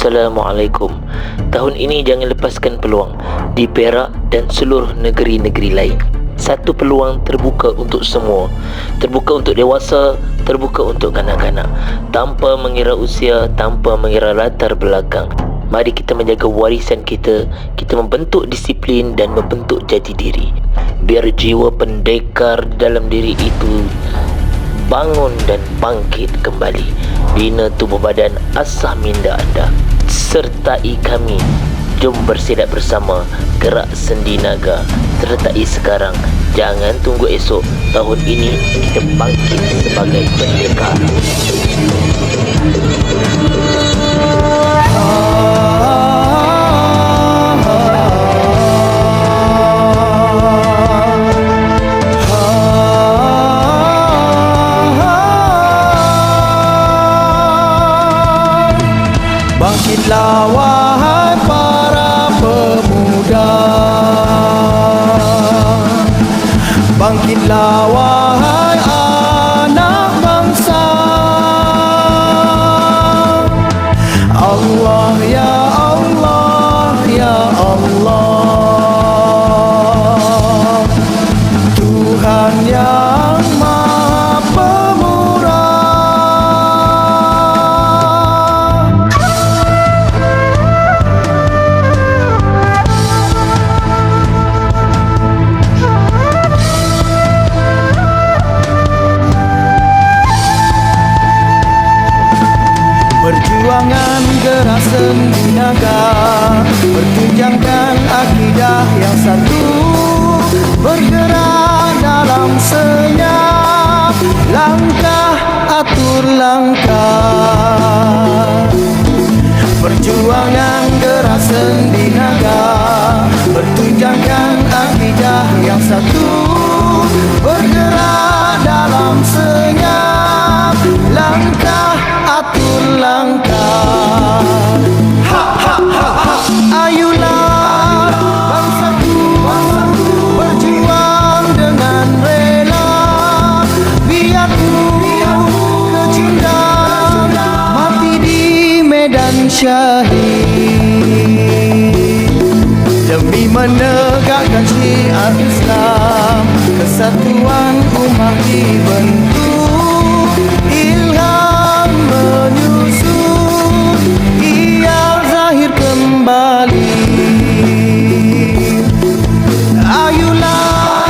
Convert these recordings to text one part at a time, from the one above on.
Assalamualaikum. Tahun ini jangan lepaskan peluang di Perak dan seluruh negeri-negeri lain. Satu peluang terbuka untuk semua. Terbuka untuk dewasa, terbuka untuk kanak-kanak. Tanpa mengira usia, tanpa mengira latar belakang. Mari kita menjaga warisan kita. Kita membentuk disiplin dan membentuk jati diri. Biar jiwa pendekar dalam diri itu bangun dan bangkit kembali. Bina tubuh badan, asah minda anda. Sertai kami. Jom bersilat bersama. Gerak sendi naga. Sertai sekarang, jangan tunggu esok. Tahun ini kita bangkit sebagai pendekar. Bangkitlah wahai para pemuda, bangkitlah wahai anak bangsa. Allah ya Allah ya Allah, Tuhan yang Maha Pemurah. Perjuangan gerak sendi naga, pertunjangkan akidah yang satu, bergerak dalam senyap, langkah atur langkah. Perjuangan gerak sendi naga, pertunjangkan akidah yang satu, bergerak dalam senyap, langkah atur langkah. Ha ha ha ha. Ayolah bangsaku, berjuang dengan rela. Biar ku kecundang, mati di medan syahid, demi menegakkan syiar Islam. Kesatuan umat dibentuk, ilham menyusun, ia zahir kembali. Ayolah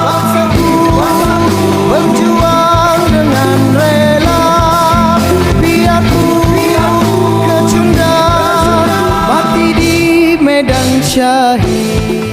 bangsaku, berjuang dengan rela. Biar ku kecundang, mati di medan syahid.